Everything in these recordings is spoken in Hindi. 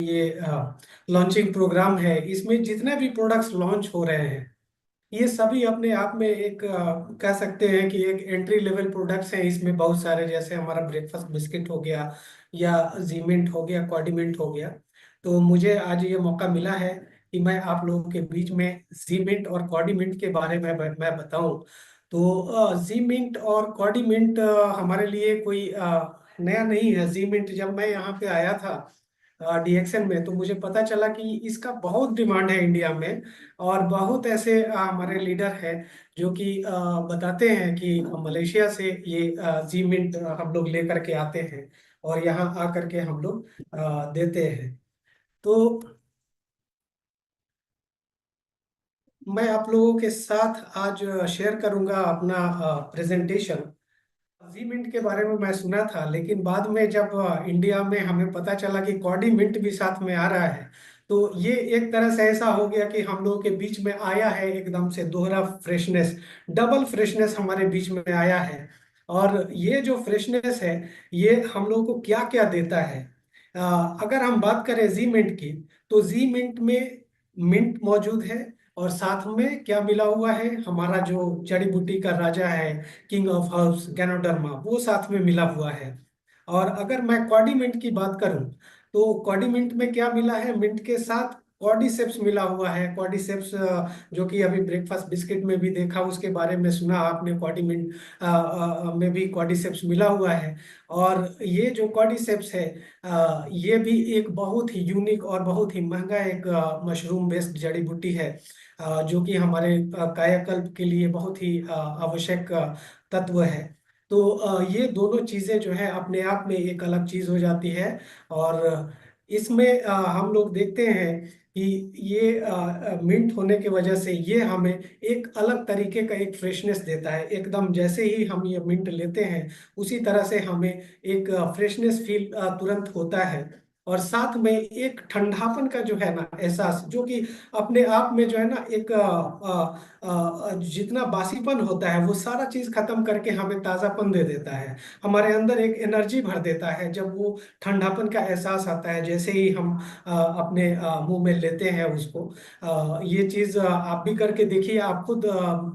ये लॉन्चिंग प्रोग्राम है। इसमें जितने भी प्रोडक्ट्स लॉन्च हो रहे हैं ये सभी अपने आप में एक कह सकते हैं कि एक एंट्री लेवल प्रोडक्ट्स हैं। इसमें बहुत सारे, जैसे हमारा ब्रेकफास्ट बिस्किट हो गया या जीमिंट हो गया, कॉर्डिमेंट हो गया। तो मुझे आज ये मौका मिला है कि मैं आप लोगों के बीच में जीमिंट और कॉर्डिमेंट के बारे में मैं बताऊं। तो जीमिंट और कॉर्डिमेंट हमारे लिए कोई नया नहीं है। जीमिंट जब मैं यहाँ पे आया था डीएक्सएन में, तो मुझे पता चला कि इसका बहुत डिमांड है इंडिया में। और बहुत ऐसे हमारे लीडर हैं जो कि बताते हैं कि मलेशिया से ये जीमिंट हम लोग लेकर के आते हैं और यहाँ आकर के हम लोग देते हैं। तो मैं आप लोगों के साथ आज शेयर करूंगा अपना प्रेजेंटेशन। जी मिंट के बारे में मैं सुना था, लेकिन बाद में जब इंडिया में हमें पता चला कि कॉर्डी मिंट भी साथ में आ रहा है, तो ये एक तरह से ऐसा हो गया कि हम लोगों के बीच में आया है एकदम से दोहरा फ्रेशनेस, डबल फ्रेशनेस हमारे बीच में आया है। और ये जो फ्रेशनेस है ये हम लोगों को क्या क्या देता है। अगर हम बात करें जी मिंट की, तो जी मिंट में मिंट मौजूद है और साथ में क्या मिला हुआ है, हमारा जो जड़ी बूटी का राजा है, किंग ऑफ हर्ब्स गैनोडर्मा, वो साथ में मिला हुआ है। और अगर मैं कॉर्डिमेंट की बात करूं, तो कॉर्डिमेंट में क्या मिला है, मिंट के साथ कॉर्डिसेप्स मिला हुआ है। कॉर्डिसेप्स जो कि अभी ब्रेकफास्ट बिस्किट में भी देखा, उसके बारे में सुना आपने, कॉर्डिमेंट में भी कॉर्डिसेप्स मिला हुआ है। और ये जो कॉर्डिसेप्स है ये भी एक बहुत ही यूनिक और बहुत ही महंगा एक मशरूम बेस्ड जड़ी बूटी है, जो कि हमारे कायाकल्प के लिए बहुत ही आवश्यक तत्व है। तो ये दोनों चीजें जो है अपने आप में एक अलग चीज हो जाती है। और इसमें हम लोग देखते हैं कि ये मिंट होने की वजह से ये हमें एक अलग तरीके का एक फ्रेशनेस देता है। एकदम जैसे ही हम ये मिंट लेते हैं उसी तरह से हमें एक फ्रेशनेस फील तुरंत होता है। और साथ में एक ठंडापन का जो है ना एहसास, जो कि अपने आप में जो है ना एक जितना बासीपन होता है वो सारा चीज खत्म करके हमें ताजापन दे देता है। हमारे अंदर एक एनर्जी भर देता है जब वो ठंडापन का एहसास आता है, जैसे ही हम अपने मुंह में लेते हैं उसको। ये चीज आप भी करके देखिए, आप खुद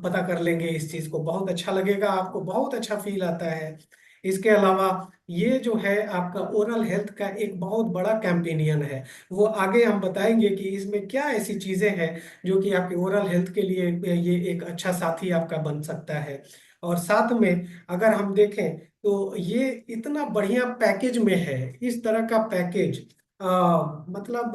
पता कर लेंगे इस चीज को, बहुत अच्छा लगेगा आपको, बहुत अच्छा फील आता है। इसके अलावा ये जो है आपका ओरल हेल्थ का एक बहुत बड़ा कैंपेनियन है। वो आगे हम बताएंगे कि इसमें क्या ऐसी चीजें हैं जो कि आपके ओरल हेल्थ के लिए ये एक अच्छा साथी आपका बन सकता है। और साथ में अगर हम देखें तो ये इतना बढ़िया पैकेज में है। इस तरह का पैकेज मतलब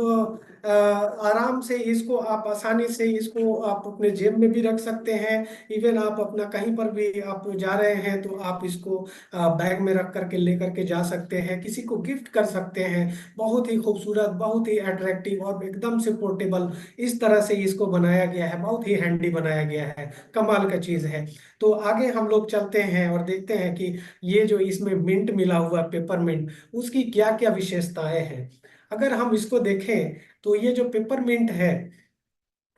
आराम से इसको आप आसानी से इसको आप अपने जेब में भी रख सकते हैं। इवन आप अपना कहीं पर भी आप जा रहे हैं तो आप इसको बैग में रख करके लेकर के जा सकते हैं, किसी को गिफ्ट कर सकते हैं। बहुत ही खूबसूरत, बहुत ही अट्रैक्टिव और एकदम से पोर्टेबल इस तरह से इसको बनाया गया है, बहुत ही हैंडी बनाया गया है, कमाल का चीज है। तो आगे हम लोग चलते हैं और देखते हैं कि ये जो इसमें मिंट मिला हुआ पेपर मिंट, उसकी क्या क्या विशेषताएं हैं। अगर हम इसको देखें तो ये जो पेपरमिंट है,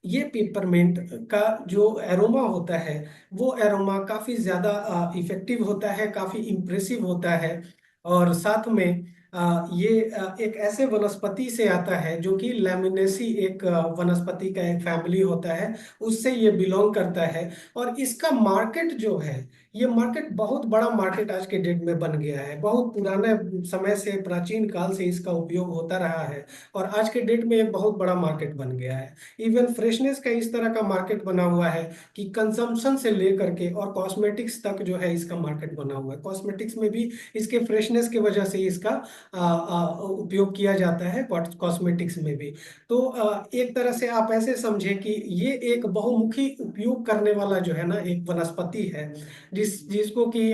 ये पेपरमिंट का जो एरोमा होता है वो एरोमा काफी ज्यादा इफेक्टिव होता है, काफी इम्प्रेसिव होता है। और साथ में ये एक ऐसे वनस्पति से आता है जो कि लैमिनेसी एक वनस्पति का एक फैमिली होता है, उससे ये बिलोंग करता है। और इसका मार्केट जो है, ये मार्केट बहुत बड़ा मार्केट आज के डेट में बन गया है। बहुत पुराने समय से, प्राचीन काल से इसका उपयोग होता रहा है और आज के डेट में एक बहुत बड़ा मार्केट बन गया है। इवन फ्रेशनेस का इस तरह का मार्केट बना हुआ है कि कंजम्पशन से लेकर के और कॉस्मेटिक्स तक जो है इसका मार्केट बना हुआ है। कॉस्मेटिक्स में भी इसके फ्रेशनेस की वजह से इसका उपयोग किया जाता है, कॉस्मेटिक्स में भी। तो एक तरह से आप ऐसे समझे कि ये एक बहुमुखी उपयोग करने वाला जो है ना एक वनस्पति है, जिसको कि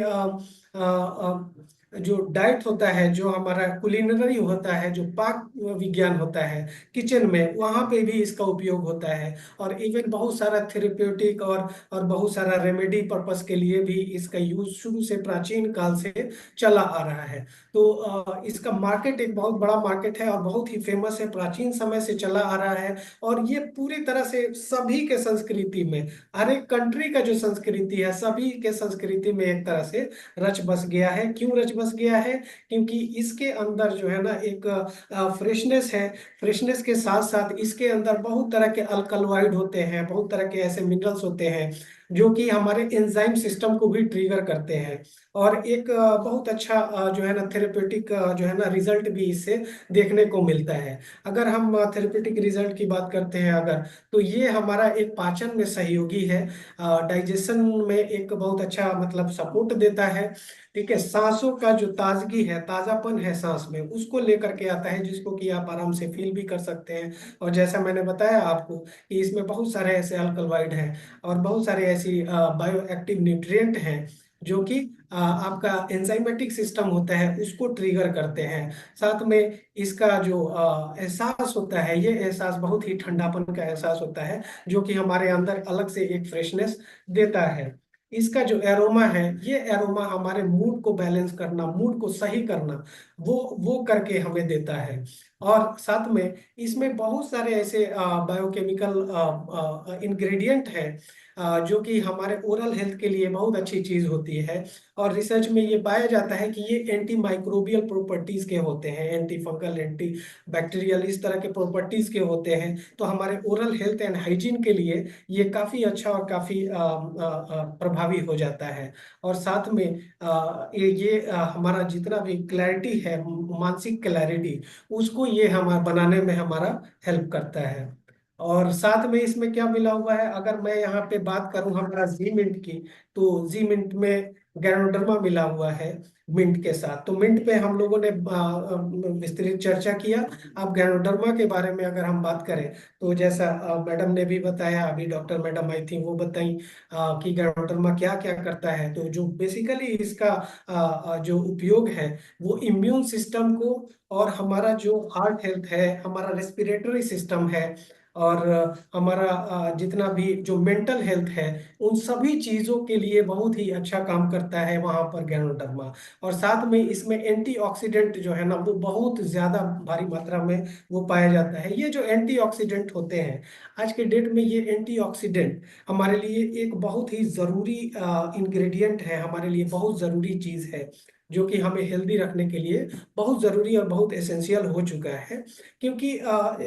जो डाइट होता है, जो हमारा कुलिनरी होता है, जो पाक विज्ञान होता है किचन में, वहां पे भी इसका उपयोग होता है। और इवन बहुत सारा थेरेप्यूटिक और बहुत सारा रेमेडी पर्पस के लिए भी इसका यूज शुरू से प्राचीन काल से चला आ रहा है। तो इसका मार्केट एक बहुत बड़ा मार्केट है और बहुत ही फेमस है, प्राचीन समय से चला आ रहा है। और ये पूरी तरह से सभी के संस्कृति में, हर एक कंट्री का जो संस्कृति है, सभी के संस्कृति में एक तरह से रच बस गया है। क्यों रच बस गया है, क्योंकि इसके अंदर जो है ना एक फ्रेशनेस है। फ्रेशनेस के साथ साथ इसके अंदर बहुत तरह के अल्कलॉइड होते हैं, बहुत तरह के ऐसे मिनरल्स होते हैं जो कि हमारे एंजाइम सिस्टम को भी ट्रिगर करते हैं। और एक बहुत अच्छा जो है ना थेरेपेटिक जो है ना रिजल्ट भी इससे देखने को मिलता है। अगर हम थेरेपेटिक रिजल्ट की बात करते हैं अगर, तो ये हमारा एक पाचन में सहयोगी है, डाइजेशन में एक बहुत अच्छा मतलब सपोर्ट देता है। ठीक है, सांसों का जो ताजगी है, ताजापन है सांस में, उसको लेकर के आता है, जिसको कि आप आराम से फील भी कर सकते हैं। और जैसा मैंने बताया आपको कि इसमें बहुत सारे ऐसे अल्कलॉइड हैं और बहुत सारे ऐसी बायो एक्टिव न्यूट्रिएंट हैं जो कि आपका एंजाइमेटिक सिस्टम होता है उसको ट्रिगर करते हैं। साथ में इसका जो एहसास होता है, ये एहसास बहुत ही ठंडापन का एहसास होता है, जो कि हमारे अंदर अलग से एक फ्रेशनेस देता है। इसका जो एरोमा है, ये एरोमा हमारे मूड को बैलेंस करना, मूड को सही करना, वो करके हमें देता है। और साथ में इसमें बहुत सारे ऐसे बायोकेमिकल इंग्रेडिएंट हैं जो कि हमारे ओरल हेल्थ के लिए बहुत अच्छी चीज होती है। और रिसर्च में ये पाया जाता है कि ये एंटी माइक्रोबियल प्रॉपर्टीज के होते हैं, एंटी फंगल, एंटी बैक्टीरियल, इस तरह के प्रॉपर्टीज के होते हैं। तो हमारे ओरल हेल्थ एंड हाइजीन के लिए ये काफी अच्छा और काफी प्रभावी हो जाता है। और साथ में हमारा जितना भी क्लैरिटी है, मानसिक क्लैरिटी, उसको ये हमारा बनाने में हमारा हेल्प करता है। और साथ में इसमें क्या मिला हुआ है, अगर मैं यहाँ पे बात करूं हमारा जी मिंट की, तो जी मिंट में गैनोडर्मा मिला हुआ है मिंट के साथ। तो मिंट पे हम लोगों ने विस्तृत चर्चा किया। अब गैनोडर्मा के बारे में अगर हम बात करें, तो जैसा मैडम ने भी बताया, अभी डॉक्टर मैडम आई थी वो बताई कि गैनोडर्मा क्या क्या करता है। तो जो बेसिकली इसका जो उपयोग है, वो इम्यून सिस्टम को, और हमारा जो हार्ट हेल्थ है, हमारा रेस्पिरेटरी सिस्टम है, और हमारा जितना भी जो मेंटल हेल्थ है, उन सभी चीजों के लिए बहुत ही अच्छा काम करता है वहां पर गैनोडर्मा। और साथ में इसमें एंटीऑक्सीडेंट जो है ना, वो बहुत ज्यादा भारी मात्रा में वो पाया जाता है। ये जो एंटीऑक्सीडेंट होते हैं, आज के डेट में ये एंटीऑक्सीडेंट हमारे लिए एक बहुत ही जरूरी इंग्रेडिएंट है, हमारे लिए बहुत जरूरी चीज है, जो कि हमें हेल्दी रखने के लिए बहुत जरूरी और बहुत एसेंशियल हो चुका है। क्योंकि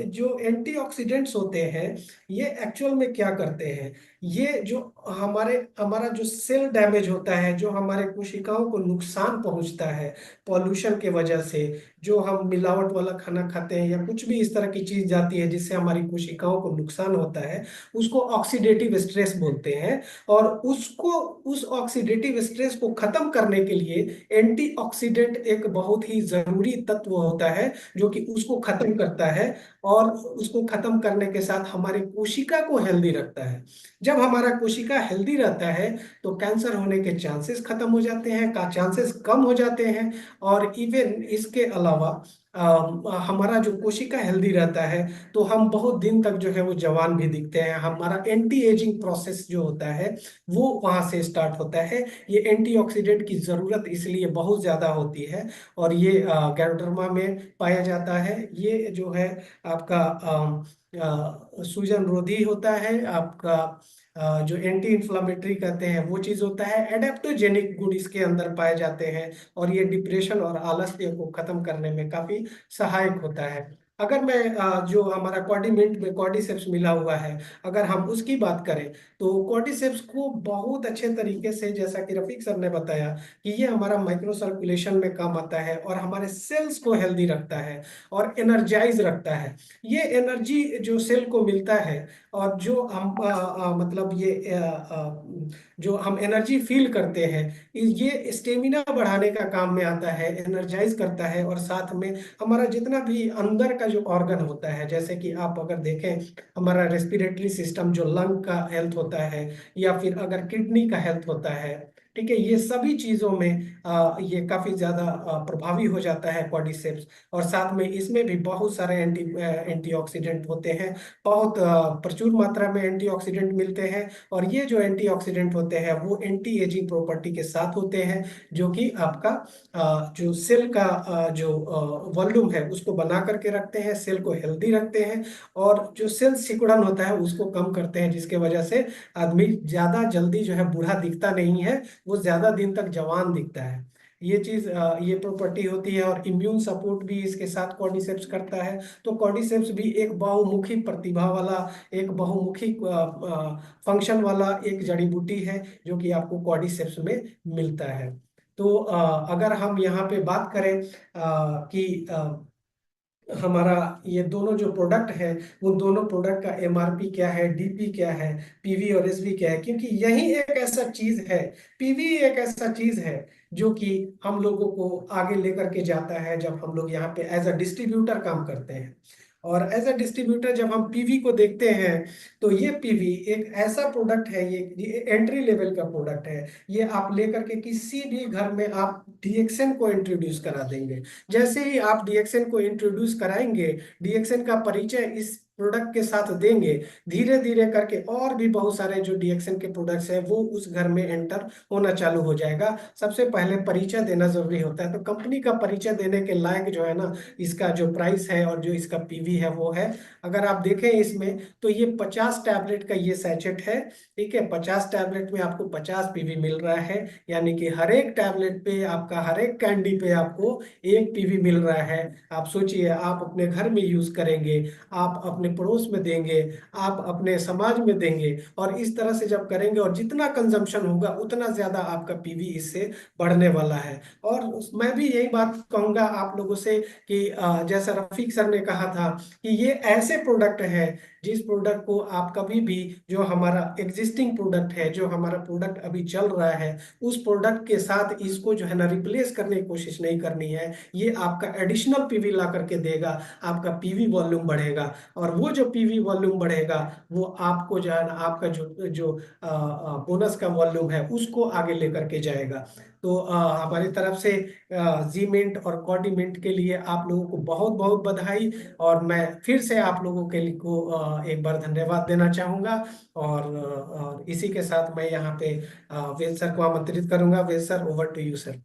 जो एंटीऑक्सीडेंट्स होते हैं, ये एक्चुअल में क्या करते हैं, ये जो हमारा जो सेल डैमेज होता है, जो हमारे कोशिकाओं को नुकसान पहुंचता है पॉल्यूशन के वजह से, जो हम मिलावट वाला खाना खाते हैं या कुछ भी इस तरह की चीज जाती है जिससे हमारी कोशिकाओं को नुकसान होता है, उसको ऑक्सीडेटिव स्ट्रेस बोलते हैं। और उस ऑक्सीडेटिव स्ट्रेस को खत्म करने के लिए एंटीऑक्सीडेंट एक बहुत ही जरूरी तत्व होता है, जो कि उसको खत्म करता है। और उसको खत्म करने के साथ हमारे कोशिका को हेल्दी रखता है। जब हमारा कोशिका हेल्दी रहता है, तो कैंसर होने के चांसेस खत्म हो जाते हैं, का चांसेस कम हो जाते हैं। और इवन इसके अलावा हमारा जो कोशिका हेल्दी रहता है, तो हम बहुत दिन तक जो है वो जवान भी दिखते हैं। हमारा एंटी एजिंग प्रोसेस जो होता है, वो वहां से स्टार्ट होता है। ये एंटीऑक्सीडेंट की जरूरत इसलिए बहुत ज्यादा होती है, और ये गैनोडर्मा में पाया जाता है। ये जो है आपका सूजन रोधी होता है, आपका जो एंटी इंफ्लामेटरी कहते हैं वो चीज होता है। एडेप्टोजेनिक गुण इसके अंदर पाए जाते हैं, और ये डिप्रेशन और आलस्य को खत्म करने में काफी सहायक होता है। अगर मैं जो हमारा कॉर्डिमेंट में कॉर्डिसेप्स मिला हुआ है, अगर हम उसकी बात करें, तो कॉर्डिसेप्स को बहुत अच्छे तरीके से, जैसा कि रफीक सर ने बताया, कि ये हमारा माइक्रो सर्कुलेशन में काम आता है और हमारे सेल्स को हेल्दी रखता है और एनर्जाइज रखता है। ये एनर्जी जो सेल को मिलता है, और जो हम मतलब ये जो हम एनर्जी फील करते हैं, ये स्टेमिना बढ़ाने का काम में आता है, एनर्जाइज करता है। और साथ में हमारा जितना भी अंदर का जो ऑर्गन होता है, जैसे कि आप अगर देखें, हमारा रेस्पिरेटरी सिस्टम, जो लंग का हेल्थ होता है, या फिर अगर किडनी का हेल्थ होता है, ठीक है, ये सभी चीजों में ये काफी ज्यादा प्रभावी हो जाता है कॉर्डिसेप्स। और साथ में इसमें भी बहुत सारे एंटीऑक्सीडेंट होते हैं, बहुत प्रचुर मात्रा में एंटीऑक्सीडेंट मिलते हैं। और ये जो एंटीऑक्सीडेंट होते हैं, वो एंटी एजिंग प्रॉपर्टी के साथ होते हैं, जो कि आपका जो सेल का जो वॉल्यूम है उसको बना करके रखते हैं, सेल को हेल्दी रखते हैं, और जो सेल सिकुड़न होता है उसको कम करते हैं, जिसके वजह से आदमी ज्यादा जल्दी जो है बूढ़ा दिखता नहीं है, वो ज्यादा दिन तक जवान दिखता है। ये चीज ये प्रॉपर्टी होती है। और इम्यून सपोर्ट भी इसके साथ कॉर्डिसेप्स करता है। तो कॉर्डिसेप्स भी एक बहुमुखी प्रतिभा वाला, एक बहुमुखी फंक्शन वाला एक जड़ी बूटी है, जो कि आपको कॉर्डिसेप्स में मिलता है। तो अगर हम यहाँ पे बात करें कि हमारा ये दोनों जो प्रोडक्ट है, वो दोनों प्रोडक्ट का एमआरपी क्या है, डीपी क्या है, पीवी और एसवी क्या है, क्योंकि यही एक ऐसा चीज है, पीवी एक ऐसा चीज है जो कि हम लोगों को आगे लेकर के जाता है जब हम लोग यहाँ पे एज अ डिस्ट्रीब्यूटर काम करते हैं। और एज अ डिस्ट्रीब्यूटर जब हम पीवी को देखते हैं, तो ये पीवी एक ऐसा प्रोडक्ट है, ये एंट्री लेवल का प्रोडक्ट है। ये आप लेकर के किसी भी घर में आप डीएक्सएन को इंट्रोड्यूस करा देंगे। जैसे ही आप डीएक्सएन को इंट्रोड्यूस कराएंगे, डीएक्सएन का परिचय इस प्रोडक्ट के साथ देंगे, धीरे धीरे करके और भी बहुत सारे जो डीएक्सएन के प्रोडक्ट्स हैं वो उस घर में एंटर होना चालू हो जाएगा। सबसे पहले परिचय देना जरूरी होता है। तो कंपनी का परिचय देने के लायक जो है ना, इसका जो प्राइस है और जो इसका पीवी है वो है। अगर आप देखें इसमें, तो ये 50 टैबलेट का ये सैचेट है। ठीक है, 50 टैबलेट में आपको 50 पीवी मिल रहा है। यानी कि हर एक टैबलेट पे आपका, हर एक कैंडी पे आपको एक पीवी मिल रहा है। आप सोचिए, आप अपने घर में यूज करेंगे, आप अपने पड़ोस में देंगे, आप अपने समाज में देंगे, और इस तरह से जब करेंगे और जितना कंजम्पशन होगा उतना ज्यादा आपका पीवी इससे बढ़ने वाला है। और मैं भी यही बात कहूंगा आप लोगों से कि जैसा रफीक सर ने कहा था कि ये ऐसे प्रोडक्ट है जिस प्रोडक्ट को आप कभी भी, जो हमारा एग्जिस्टिंग प्रोडक्ट है, जो हमारा प्रोडक्ट अभी चल रहा है, उस प्रोडक्ट के साथ इसको जो है ना रिप्लेस करने की कोशिश नहीं करनी है। ये आपका एडिशनल पीवी ला करके देगा, आपका पीवी वॉल्यूम बढ़ेगा। और वो जो पीवी वॉल्यूम बढ़ेगा, वो आपको जो है ना, आपका जो जो बोनस का वॉल्यूम है उसको आगे लेकर के जाएगा। तो हमारी तरफ से जी मिंट और कॉडी मिंट के लिए आप लोगों को बहुत बहुत बधाई। और मैं फिर से आप लोगों के लिए को एक बार धन्यवाद देना चाहूंगा। और इसी के साथ मैं यहाँ पे वेद सर को आमंत्रित करूंगा। Ved sir, over to you, sir.